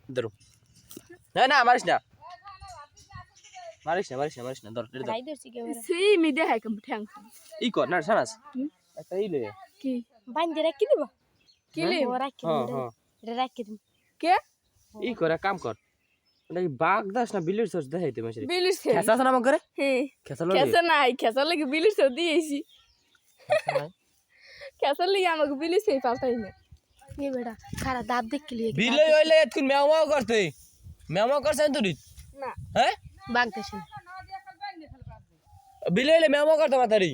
ধরো না মারিস না ধর রাই দর্শি ক্যামেরা সেই মিডে হাই কম ঠ্যাং ই কর না সানাস একটা ইলে কি বান্ধে রাখি দিব কি লে ও রাখি হ্যাঁ এটা রাখি দিব কে ই করে কাম কর ওটা কি বাঘ দাস না বিলির সস দেখাইতে মাসে বিলির সে খেসা না মন করে হ্যাঁ খেসা লগে খেসা নাই খেসা লাগি বিলির সে দিয়েছি খেসা লাগি আমাকে বিলির সে পাল্টাই না ये बेटा खारा दांत देख के लिए বিলে হইলে এতক্ষণ মেওমাও করতে মেওমাও করছেন তুই না হ্যাঁ बाग देशन বিলে হইলে মেওমাও করতে মাতারি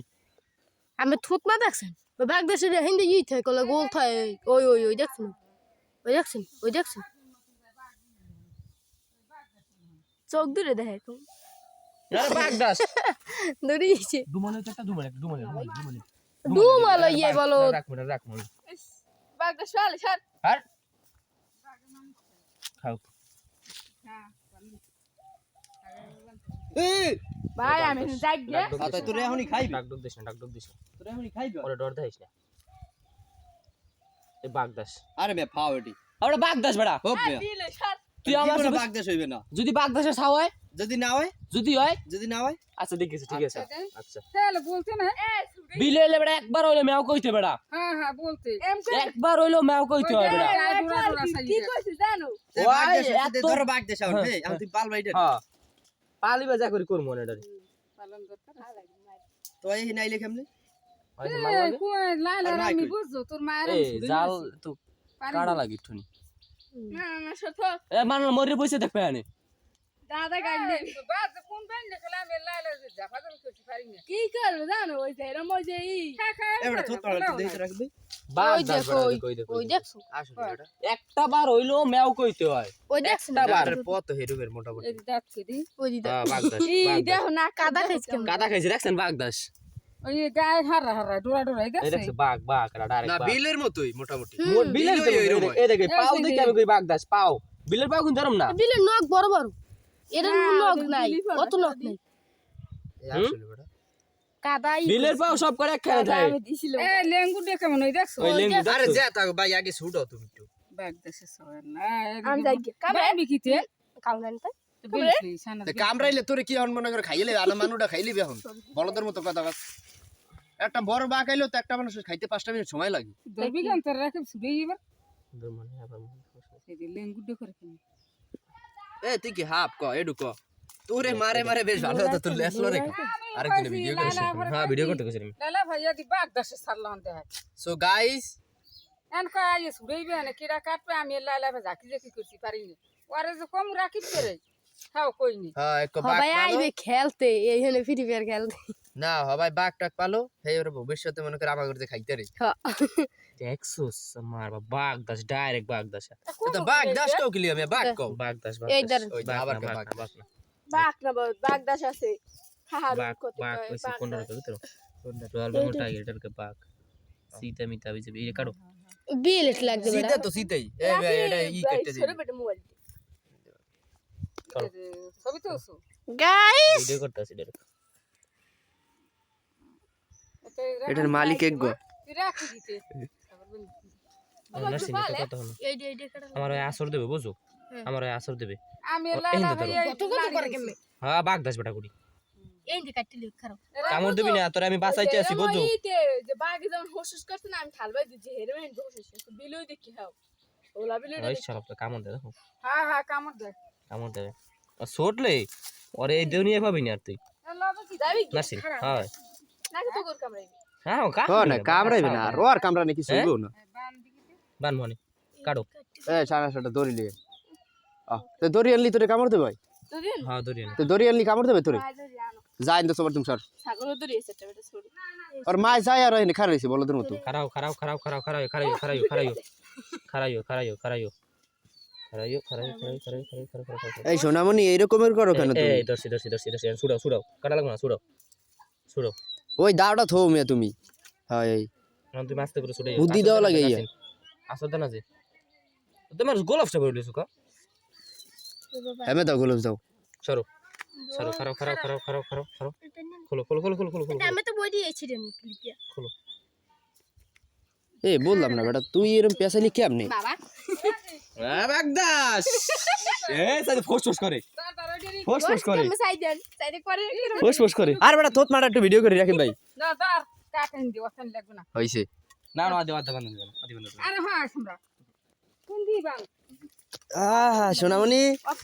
हमें थूक ना देखसन बाग देशन हिंदी ये थे कोला गोल था ओय देखसन ओय देखसन চোখ দূরে দেখে কম না বাঘ দাস দৌড়িয়েছে দুমলে একটা দুমলে डूमलो ये बोलो রাখ বাগদা শাল শাল আর খাও এই ভাই আমি যাই গে আতা তোরে এখনি খাইবি ডাক ডক দিস তোরে এখনি খাইবি ওরে ডর দেখাইস না এই বাঘ দাস আরে মে ফাও এটি ওরে বাঘ দাস বেটা হোপ মে দিলে শাল তুই আমার জীবনে সাথে বাগ দেশ হইবে না যদি বাঘ দাসের ছাও হয় যদি না হয় যদি হয় আচ্ছা দেখেছি ঠিক আছে আচ্ছা তাহলে বলতে না বিলে হইলে বেটা একবার হইলে মেও কইতে বেটা হ্যাঁ বলতে একবার হইলো মেও কইতে হয় বেটা কি কইছিস জানো বাগ দেশ এত- ধরো বাগ দেশ আউন হে আমি তুই পাল বাইডে হ্যাঁ পালি বাজা করে করব মনে ডরে পালন করতে তো এই নাইলে কেমনে কই লাল আর নাই আমি কই। বুঝছো তোর মায়ের এই জাল তো কাড়া লাগি ঠুনি না সত এ মানুষ মরে বসে দেখবে আনে দাদা গাইলে বাদ কোন বাইন দেখলা আমি লাল জাফা করে করতে পারি না কি করব জানো ওই যে এরম ওই যে এবারে তো তোরা দেইতে রাখবি বাঘ ওই দাস দেখো বেটা কই দেখো ওই দেখছো আসলে এটা একটা বার হইলো মেও কইতে হয় ওই দেখছেন একটা বার আরে পথ হেরুবের মোটামুটি এই দাঁত কেদি ওই দিদা হ্যাঁ বাঘ দাস এই দেখো না কাদা খাইছ কেমন কাদা খাইছে দেখছেন বাঘ দাস ওই গায়ে হারা ডোরা এই গেছে দেখছে বাঘ এটা না ডাইরেক্ট বাঘ বিলের মতোই মোটামুটি মোট বিলের তো বিলই ওইরকম হয়। এই দেখে পাও দেখে আমি কই বাঘ দাস পাও বিলের পাও কোন ধরম না বিলে নখ বড় বড় এর নখ নাই কত নখ নাই এই আসলে বেটা কাদাই বিলের পাও সব করে একখানে থাকে আমি দিছিলাম এ লেঙ্গু দেখে মনে হয় দেখছো ওই লেঙ্গু আরে দেখছো? যা তা ভাই আগে ছুটো তুমি একটু ব্যাগ দেশে সবাই না আমি যাই গে। কাবে বিকিতে কাউনান তাই বিলছি সানা তে কামড়াইলে তোরে কি হন মনে করে খাইলে আনা মানুটা খাইলিবি এখন বলদের মতো কথা বাস একটা বড় বাঘ আইলো তো একটা মানুষ খাইতে 5টা মিনিট সময় লাগে দবি গান তোর রাখে সুবে এবার দুর্মনে আবার এই লেঙ্গু দেখে রাখে এ তুই কি হাফ ক এডু ক তোরে মারে বেশ ভালো হতো তোর লেসলো রে আরেকদিন ভিডিও করিস হ্যাঁ ভিডিও করতে গেছিলাম লালা ভাইয়া দি ব্যাগ দেশে সারলাম দেখ সো গাইস এন কয় সুবেইবে না কিরা কাটবে আমি লালা ভাই জাকি জাকি করছি পারিনি ওরে যে কম রাখিব করে খাও কইনি হ্যাঁ এক বাঘ সবাই পালো আইবে খেলতে এইখানে ফ্রি ফায়ার খেলতে না হবাই বাঘ টাক পালো হেই ওর ভবিষ্যতে মনে করে আমা করতে খাইতে রে দেখছো আমার বাঘ দাস ডাইরেক্ট বাঘ দাস তো বাঘ দাস কও কি লিয়া মে বাঘ কও বাঘ দাস এই ধরেন। ওই যে আবার বাঘ বাঘ না বাঘ না বাঘ দাস আছে বাঘ বাঘ কইছে কোনটা তো ভিতর কোনটা রয়্যাল বেঙ্গল টাইগার কে বাঘ সীতা মিতা বিজে এই কাটো বিলেট লাগবে সিধা বেটা তো সিধাই এ এটা ই কেটে দিবি ছোট বেটা মোবাইল ছবি তো গাইস ভিডিও করতেছি ডাইরেক্ট এটার মালিক এক গো রাখি দিতে নার্সিং কত হলো এই কাটা আমার ওই আসর দেবে বুঝো আমার ওই আসর দেবে আমি এই লালা তো ভাইয়া কত কত করে কেমনে হ্যাঁ বাঘ দাস বেটা কুড়ি এই যে কাটলি খারাপ কামড় দিবি না তোরে আমি বাঁচাইতে আছি বুঝো যে বাঘে যেমন হোসস করছে না আমি ঠালবাই দিচ্ছি হেরোইন হোসস বিলই দেখি হাও ওলা বিলই ওই শালা তো কামড় দে দেখো হ্যাঁ কামড় দে কামড় দেবে আর ছোটলে ওরে এই দুনিয়া পাবি না আর তুই লবে কি যাবি নার্সিং হ্যাঁ নাকি তো গোর কামড়াইবি হ্যাঁ না কামড়াইবে না আর আর কামড়া নাকি সইবো না বান দিকে বান মনে কাটো এ ছানা ছাটা দড়ি লিয়ে তো দড়ি আনলি তোরে কামড় দেবে ভাই তো দিন হ্যাঁ ধরিয়ে তো দড়ি আনলি কামড় দেবে তোরে বাজার জানো যাই তো সবার তুমি স্যার ছাগল তো রিয়েছে এটা বেটা ছোট আর মা যায় আর এনে খারাপ হইছে বলদের মতো খারাও এই সোনামণি এইরকমের করো কেন তুমি এই দর্শি ছুড়াও কাটা লাগবে না ছুড়াও ওই দাওটা থো মিয়া তুমি হ্যাঁ এই তুমি আস্তে করে ছুড়ে বুদ্ধি দেওয়া লাগে ইয়া আসল দেন আছে তোমার গোলাপটা বলে দিছো কা হেমে দাও গোলস দাও সরো খারাও খোলো আমি তো বই দিয়েছি রে ক্লিক এ বললাম না বেটা তুই এরকম পেছালি কেমনে বাবা বাগদাস এ সাইড ফোস করে তার ওইটারই ফোস করে আমি চাই দেন চাইতে করে ফোস করে আর বেটা তোত মারা একটু ভিডিও করে রাখিন ভাই না তার কাটেন দি ওখানে লাগবে না হইছে না না আদে বান্ধব আরে হ্যাঁ আমরা কোন দিবাং আহা সোনামণি অফ